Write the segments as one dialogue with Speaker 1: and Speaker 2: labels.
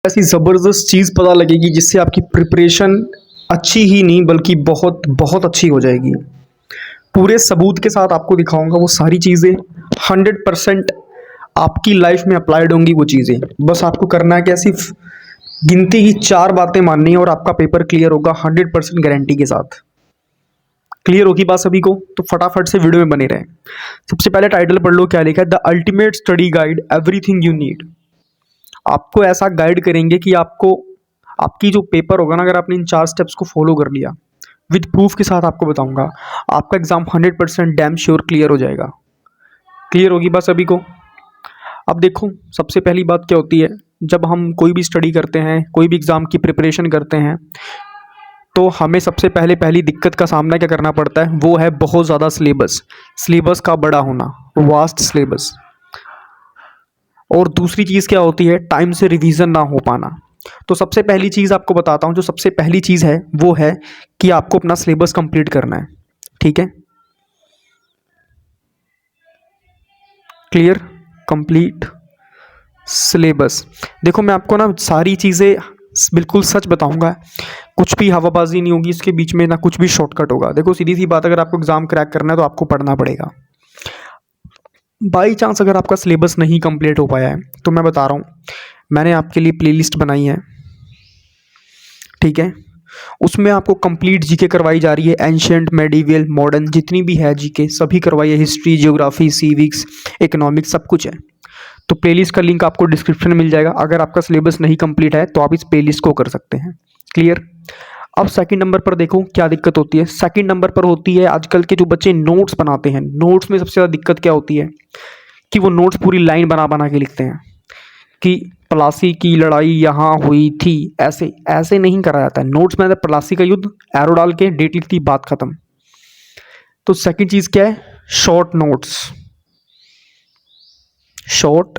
Speaker 1: ऐसी ज़बरदस्त चीज़ पता लगेगी जिससे आपकी प्रिपरेशन अच्छी ही नहीं बल्कि बहुत बहुत अच्छी हो जाएगी। पूरे सबूत के साथ आपको दिखाऊंगा वो सारी चीज़ें 100% आपकी लाइफ में अप्लाइड होंगी वो चीज़ें। बस आपको करना है क्या, सिर्फ गिनती की 4 बातें माननी है और आपका पेपर क्लियर होगा 100% गारंटी के साथ। क्लियर होगी बात सभी को? तो फटाफट से वीडियो में बने रहें। सबसे पहले टाइटल पढ़ लो, क्या लिखा है, the ultimate study guide everything you need. आपको ऐसा गाइड करेंगे कि आपको आपकी जो पेपर होगा ना, अगर आपने इन 4 स्टेप्स को फॉलो कर लिया विद प्रूफ के साथ, आपको बताऊंगा आपका एग्जाम 100% डैम श्योर क्लियर हो जाएगा। क्लियर होगी बात सभी को? अब देखो, सबसे पहली बात क्या होती है, जब हम कोई भी स्टडी करते हैं, कोई भी एग्ज़ाम की प्रिपरेशन करते हैं, तो हमें सबसे पहली दिक्कत का सामना क्या करना पड़ता है, वो है बहुत ज़्यादा सिलेबस का बड़ा होना, वास्ट सिलेबस। और दूसरी चीज़ क्या होती है, टाइम से रिवीजन ना हो पाना। तो सबसे पहली चीज़ आपको बताता हूँ, जो सबसे पहली चीज़ है वो है कि आपको अपना सिलेबस कंप्लीट करना है। ठीक है, क्लियर, कंप्लीट सिलेबस। देखो, मैं आपको ना सारी चीज़ें बिल्कुल सच बताऊंगा, कुछ भी हवाबाजी नहीं होगी इसके बीच में, ना कुछ भी शॉर्टकट होगा। देखो, सीधी सी बात, अगर आपको एग्ज़ाम क्रैक करना है तो आपको पढ़ना पड़ेगा। बाई चांस अगर आपका सिलेबस नहीं कंप्लीट हो पाया है तो मैं बता रहा हूँ, मैंने आपके लिए प्लेलिस्ट बनाई है। ठीक है, उसमें आपको कंप्लीट जीके करवाई जा रही है, एंशियंट, मेडिवल, मॉडर्न, जितनी भी है जीके सभी करवाई है, हिस्ट्री, जियोग्राफी, सिविक्स, इकोनॉमिक्स, सब कुछ है। तो प्लेलिस्ट का लिंक आपको डिस्क्रिप्शन में मिल जाएगा। अगर आपका सिलेबस नहीं कंप्लीट है तो आप इस प्लेलिस्ट को कर सकते हैं। क्लियर। अब सेकंड नंबर पर देखो क्या दिक्कत होती है। सेकंड नंबर पर होती है आजकल के जो बच्चे नोट्स बनाते हैं, नोट्स में सबसे ज़्यादा दिक्कत क्या होती है कि वो नोट्स पूरी लाइन बना बना के लिखते हैं कि प्लासी की लड़ाई यहाँ हुई थी, ऐसे ऐसे नहीं करा जाता है। नोट्स में प्लासी का युद्ध, एरो डाल के डेट लिखती, बात खत्म। तो सेकंड चीज़ क्या है, short notes, short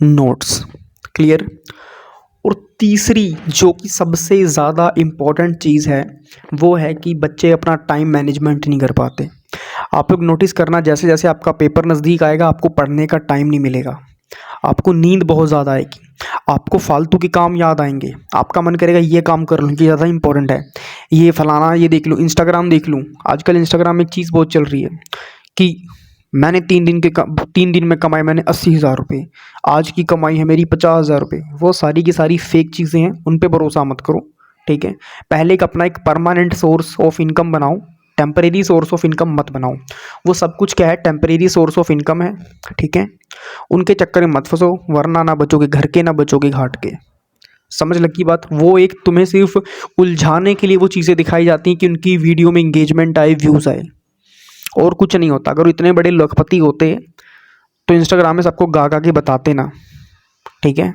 Speaker 1: notes. Clear. और तीसरी जो कि सबसे ज़्यादा इम्पॉर्टेंट चीज़ है वो है कि बच्चे अपना टाइम मैनेजमेंट नहीं कर पाते। आप लोग नोटिस करना, जैसे जैसे आपका पेपर नज़दीक आएगा आपको पढ़ने का टाइम नहीं मिलेगा, आपको नींद बहुत ज़्यादा आएगी, आपको फालतू के काम याद आएंगे, आपका मन करेगा ये काम कर लूँ, ये ज़्यादा इंपॉर्टेंट है, ये फलाना, ये देख लूँ, इंस्टाग्राम देख लूँ। आजकल इंस्टाग्राम में एक चीज़ बहुत चल रही है कि मैंने 3 दिन में कमाए मैंने 80,000 रुपये, आज की कमाई है मेरी 50,000 रुपये। वो सारी की सारी फेक चीज़ें हैं, उन पे भरोसा मत करो। ठीक है, पहले एक अपना एक परमानेंट सोर्स ऑफ इनकम बनाओ, टेम्परेरी सोर्स ऑफ इनकम मत बनाओ। वो सब कुछ क्या है, टेम्परेरी सोर्स ऑफ इनकम है। ठीक है, उनके चक्कर में मत फंसो, वरना ना बचोगे घर के ना बचोगे घाट के। समझ लगी बात? वो एक तुम्हें सिर्फ उलझाने के लिए वो चीज़ें दिखाई जाती हैं कि उनकी वीडियो में इंगेजमेंट आए, व्यूज़ आए, और कुछ नहीं होता। अगर इतने बड़े लखपति होते तो इंस्टाग्राम में सबको गा गा के बताते ना। ठीक है,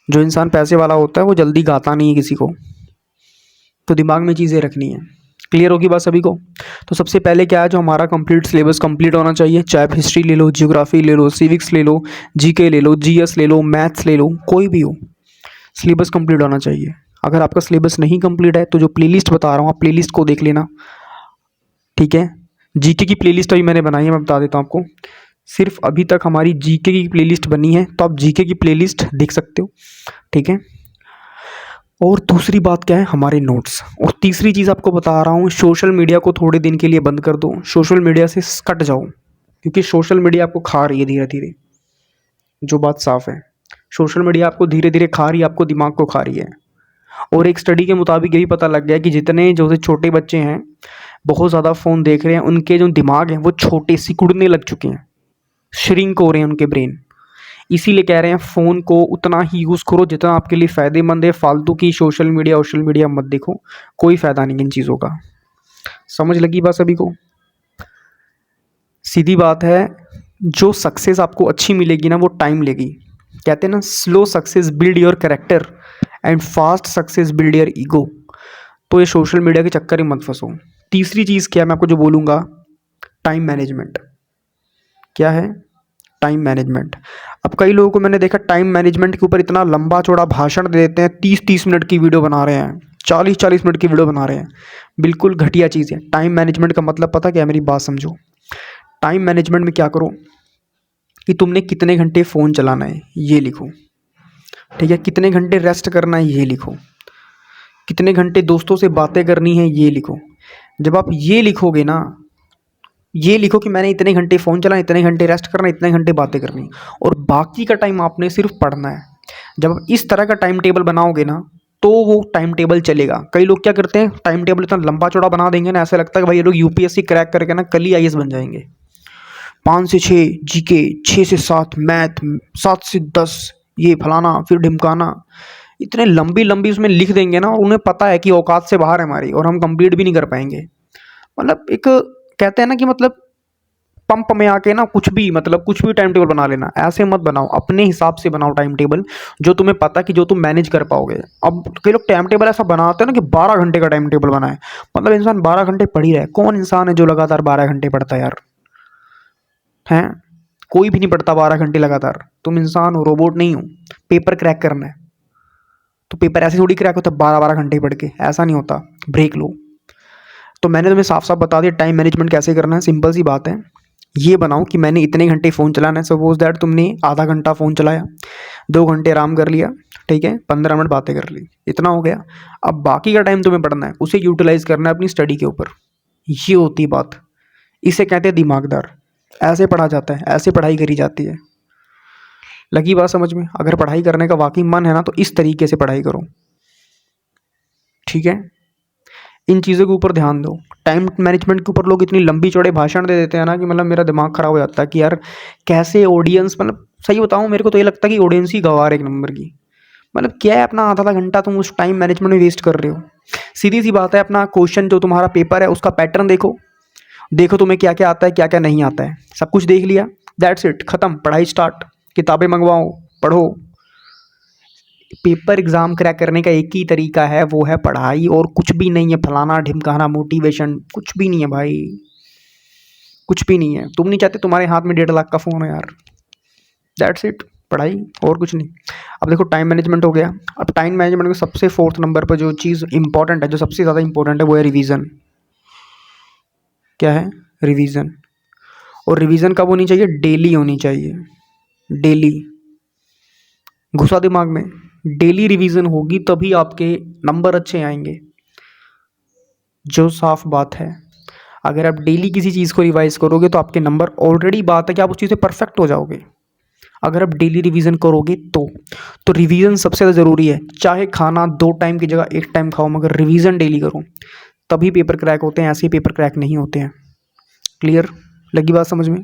Speaker 1: जो इंसान पैसे वाला होता है वो जल्दी गाता नहीं है किसी को, तो दिमाग में चीज़ें रखनी है। क्लियर होगी बात सभी को? तो सबसे पहले क्या है, जो हमारा कंप्लीट सिलेबस कंप्लीट होना चाहिए, चाहे आप हिस्ट्री ले लो, जियोग्राफी ले लो, सिविक्स ले लो, जीके ले लो, जीएस ले लो, मैथ्स ले लो, कोई भी हो, सिलेबस कंप्लीट होना चाहिए। अगर आपका सिलेबस नहीं कंप्लीट है तो जो प्लेलिस्ट बता रहा हूँ आप प्लेलिस्ट को देख लेना। ठीक है, जीके की प्लेलिस्ट अभी मैंने बनाई है, मैं बता देता हूँ आपको। सिर्फ अभी तक हमारी जीके की प्लेलिस्ट बनी है, तो आप जीके की प्लेलिस्ट देख सकते हो। ठीक है, और दूसरी बात क्या है, हमारे नोट्स। और तीसरी चीज़ आपको बता रहा हूँ, सोशल मीडिया को थोड़े दिन के लिए बंद कर दो, सोशल मीडिया से कट जाओ, क्योंकि सोशल मीडिया आपको खा रही है धीरे धीरे। जो बात साफ है, सोशल मीडिया आपको धीरे धीरे खा रही है, आपको दिमाग को खा रही है। और एक स्टडी के मुताबिक यही पता लग गया कि जितने जो छोटे बच्चे हैं बहुत ज़्यादा फ़ोन देख रहे हैं, उनके जो दिमाग हैं वो छोटे सिकुड़ने लग चुके हैं, श्रिंक हो रहे हैं उनके ब्रेन। इसीलिए कह रहे हैं फ़ोन को उतना ही यूज़ करो जितना आपके लिए फ़ायदेमंद है। फालतू की सोशल मीडिया मत देखो, कोई फ़ायदा नहीं इन चीज़ों का। समझ लगी बात सभी को? सीधी बात है, जो सक्सेस आपको अच्छी मिलेगी ना वो टाइम लेगी। कहते हैं ना, slow success build your character and fast success build your ego. तो ये सोशल मीडिया के चक्कर में मत फंसो। तीसरी चीज़ क्या है, मैं आपको जो बोलूँगा, टाइम मैनेजमेंट। क्या है? Time management. अब कई लोगों को मैंने देखा टाइम मैनेजमेंट के ऊपर इतना लंबा चौड़ा भाषण दे देते हैं, 30-30 मिनट की वीडियो बना रहे हैं, 40-40 मिनट की वीडियो बना रहे हैं। बिल्कुल घटिया चीज़ है। टाइम मैनेजमेंट का मतलब पता क्या है, मेरी बात समझो। टाइम मैनेजमेंट में क्या करो, कि तुमने कितने घंटे फ़ोन चलाना है ये लिखो, ठीक है। कितने घंटे रेस्ट करना है ये लिखो। कितने घंटे दोस्तों से बातें करनी है ये लिखो। जब आप ये लिखोगे ना, ये लिखो कि मैंने इतने घंटे फ़ोन चलाना, इतने घंटे रेस्ट करना, इतने घंटे बातें करनी, और बाकी का टाइम आपने सिर्फ पढ़ना है। जब आप इस तरह का टाइम टेबल बनाओगे ना तो वो टाइम टेबल चलेगा। कई लोग क्या करते हैं, टाइम टेबल इतना लंबा चौड़ा बना देंगे ना, ऐसा लगता है कि भाई ये लोग यूपीएससी क्रैक करके ना कल ही आईएएस बन जाएंगे। 5 से 6 जीके, 6 से 7 मैथ, 7 से 10 ये फलाना फिर ढिमकाना, इतने लंबी लंबी उसमें लिख देंगे ना, और उन्हें पता है कि औकात से बाहर है हमारी और हम कंप्लीट भी नहीं कर पाएंगे। मतलब एक कहते हैं ना कि मतलब पंप में आके ना कुछ भी, मतलब कुछ भी टाइम टेबल बना लेना, ऐसे मत बनाओ। अपने हिसाब से बनाओ टाइम टेबल, जो तुम्हें पता कि जो तुम मैनेज कर पाओगे। अब कई लोग टाइम टेबल ऐसा बनाते हैं ना कि 12 घंटे का टाइम टेबल बनाए, मतलब इंसान 12 घंटे पढ़ ही रहा है। कौन इंसान है जो लगातार 12 घंटे पढ़ता है यार? हैं? कोई भी नहीं पढ़ता 12 घंटे लगातार। तुम इंसान हो, रोबोट नहीं हो। पेपर क्रैक करना है तो पेपर ऐसे थोड़ी क्रैक होता है 12 12 घंटे पढ़ के, ऐसा नहीं होता। ब्रेक लो। तो मैंने तुम्हें साफ साफ बता दिया टाइम मैनेजमेंट कैसे करना है। सिंपल सी बात है, ये बनाओ कि मैंने इतने घंटे फ़ोन चलाना है। सपोज दैट तुमने आधा घंटा फ़ोन चलाया, 2 घंटे आराम कर लिया, ठीक है, 15 मिनट बातें कर ली, इतना हो गया। अब बाकी का टाइम तुम्हें पढ़ना है, उसे यूटिलाइज करना है अपनी स्टडी के ऊपर। ये होती बात, इसे कहते हैं दिमागदार। ऐसे पढ़ा जाता है, ऐसे पढ़ाई करी जाती है। लगी बात समझ में? अगर पढ़ाई करने का वाकई मन है ना तो इस तरीके से पढ़ाई करो, ठीक है। इन चीज़ों के ऊपर ध्यान दो। टाइम मैनेजमेंट के ऊपर लोग इतनी लंबी चौड़े भाषण दे देते हैं ना कि मतलब मेरा दिमाग ख़राब हो जाता है कि यार कैसे ऑडियंस, मतलब सही बताऊँ मेरे को तो ये लगता है कि ऑडियंस ही गवार है एक नंबर की। मतलब क्या है, अपना आधा आधा घंटा तुम उस टाइम मैनेजमेंट में वेस्ट कर रहे हो। सीधी सी बात है, अपना क्वेश्चन जो तुम्हारा पेपर है उसका पैटर्न देखो, देखो तुम्हें क्या क्या आता है क्या क्या नहीं आता है। सब कुछ देख लिया, दैट्स इट, ख़त्म, पढ़ाई स्टार्ट। किताबें मंगवाओ, पढ़ो। पेपर एग्ज़ाम क्रैक करने का एक ही तरीका है, वो है पढ़ाई, और कुछ भी नहीं है। फलाना ढिमकाना मोटिवेशन कुछ भी नहीं है भाई, कुछ भी नहीं है। तुम नहीं चाहते तुम्हारे हाथ में 1.5 लाख का फ़ोन है यार, दैट्स इट, पढ़ाई और कुछ नहीं। अब देखो टाइम मैनेजमेंट हो गया। अब टाइम मैनेजमेंट में सबसे फोर्थ नंबर पर जो चीज़ इंपॉर्टेंट है, जो सबसे ज़्यादा इंपॉर्टेंट है, वो है रिवीजन। क्या है? रिवीजन। और रिवीजन कब होनी चाहिए? डेली होनी चाहिए, डेली। घुसा दिमाग में, डेली रिवीजन होगी तभी आपके नंबर अच्छे आएंगे, जो साफ बात है। अगर आप डेली किसी चीज़ को रिवाइज करोगे तो आपके नंबर, ऑलरेडी बात है कि आप उस चीज़ से परफेक्ट हो जाओगे अगर आप डेली रिवीजन करोगे तो रिवीजन सबसे ज़्यादा ज़रूरी है। चाहे खाना 2 टाइम की जगह 1 टाइम खाओ, मगर रिवीजन डेली करो, तभी पेपर क्रैक होते हैं, ऐसे ही पेपर क्रैक नहीं होते हैं। क्लियर? लगी बात समझ में?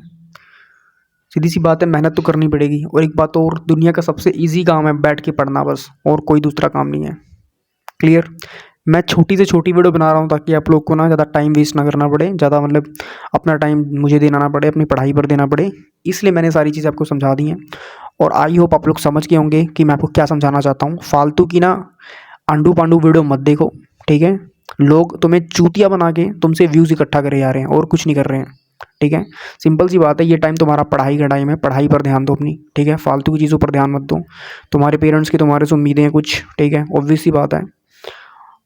Speaker 1: सीधी सी बात है, मेहनत तो करनी पड़ेगी। और एक बात और, दुनिया का सबसे ईजी काम है बैठ के पढ़ना, बस, और कोई दूसरा काम नहीं है। क्लियर? मैं छोटी से छोटी वीडियो बना रहा हूँ ताकि आप लोग को ना ज़्यादा टाइम वेस्ट ना करना पड़े, ज़्यादा मतलब अपना टाइम मुझे देना ना पड़े, अपनी पढ़ाई पर देना पड़े, इसलिए मैंने सारी चीज़ें आपको समझा दी हैं। और आई होप आप लोग समझ गए होंगे कि मैं आपको क्या समझाना चाहता हूँ। फालतू की ना आंडू पांडू वीडियो मत देखो, ठीक है। लोग तुम्हें चूतिया बना के तुमसे व्यूज़ इकट्ठा करे जा रहे हैं और कुछ नहीं कर रहे हैं, ठीक है। सिंपल सी बात है, ये टाइम तुम्हारा पढ़ाई का टाइम है, पढ़ाई पर ध्यान दो अपनी, ठीक है। फालतू की चीज़ों पर ध्यान मत दो। तुम्हारे पेरेंट्स की तुम्हारे से उम्मीदें हैं कुछ, ठीक है, ऑब्वियस सी बात है।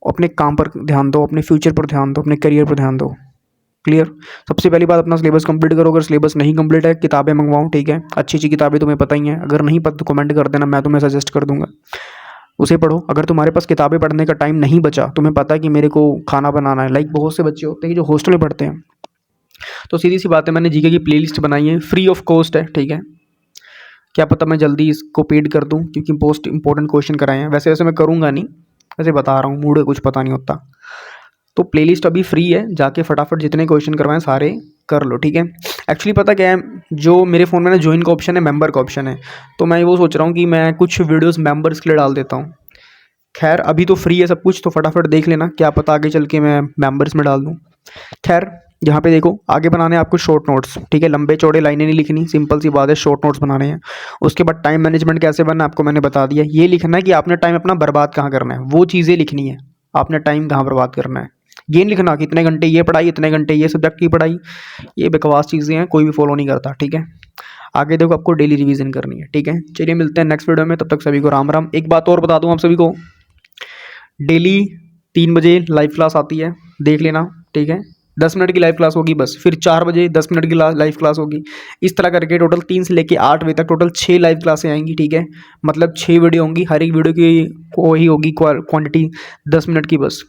Speaker 1: अपने काम पर ध्यान दो, अपने फ्यूचर पर ध्यान दो, अपने करियर पर ध्यान दो। क्लियर? सबसे पहली बात, अपना सिलेबस कंप्लीट करो। अगर सिलेबस नहीं कंप्लीट है, किताबें मंगवाओ, ठीक है। अच्छी अच्छी किताबें तुम्हें पता ही हैं, अगर नहीं पता तो कमेंट कर देना, मैं तुम्हें सजेस्ट कर दूंगा, उसे पढ़ो। अगर तुम्हारे पास किताबें पढ़ने का टाइम नहीं बचा, तुम्हें पता है कि मेरे को खाना बनाना है, लाइक बहुत से बच्चे होते हैं जो हॉस्टल में पढ़ते हैं, तो सीधी सी बात है, मैंने जीके की प्लेलिस्ट बनाई है, फ्री ऑफ कॉस्ट है, ठीक है। क्या पता मैं जल्दी इसको पेड कर दूं, क्योंकि मोस्ट इंपॉर्टेंट क्वेश्चन कराए हैं। वैसे वैसे मैं करूँगा नहीं, वैसे बता रहा हूँ, मूड है, कुछ पता नहीं होता। तो प्लेलिस्ट अभी फ्री है, जाके फटाफट जितने क्वेश्चन करवाएं सारे कर लो, ठीक है। एक्चुअली पता क्या है, जो मेरे फ़ोन में ना ज्वाइन का ऑप्शन है, मेंबर का ऑप्शन है, तो मैं वो सोच रहा हूँ कि मैं कुछ वीडियोस मेंबर्स के लिए डाल देता हूँ। खैर अभी तो फ्री है सब कुछ, तो फटाफट देख लेना, क्या पता आगे चल के मैं मेंबर्स में डाल दूँ। खैर यहाँ पे देखो, आगे बनाने हैं आपको शॉर्ट नोट्स, ठीक है। लंबे चौड़े लाइनें नहीं लिखनी, सिंपल सी बात है, शॉर्ट नोट्स बनाने हैं। उसके बाद टाइम मैनेजमेंट कैसे बनना आपको मैंने बता दिया। ये लिखना है कि आपने टाइम अपना बर्बाद कहाँ करना है, वो चीज़ें लिखनी है, आपने टाइम कहाँ बर्बाद करना है। ये नहीं लिखना कि इतने घंटे ये पढ़ाई, इतने घंटे ये सब्जेक्ट की पढ़ाई, ये बकवास चीज़ें हैं, कोई भी फॉलो नहीं करता, ठीक है। आगे देखो आपको डेली रिवीजन करनी है, ठीक है। चलिए मिलते हैं नेक्स्ट वीडियो में, तब तक सभी को राम राम। एक बात और बता दूं आप सभी को, डेली 3 बजे लाइव क्लास आती है, देख लेना, ठीक है। 10 मिनट की लाइव क्लास होगी बस, फिर 4 बजे 10 मिनट की लाइव क्लास होगी। इस तरह करके टोटल 3 से लेके 8 बजे तक टोटल 6 लाइव क्लासें आएंगी, ठीक है। मतलब 6 वीडियो होंगी, हर एक वीडियो की वही होगी क्वांटिटी 10 मिनट की बस।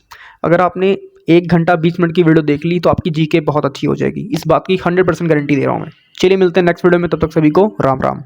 Speaker 1: अगर आपने 1 घंटा 20 मिनट की वीडियो देख ली तो आपकी जीके बहुत अच्छी हो जाएगी, इस बात की 100% गारंटी दे रहा हूँ मैं। चलिए मिलते हैं नेक्स्ट वीडियो में, तब तक सभी को राम राम।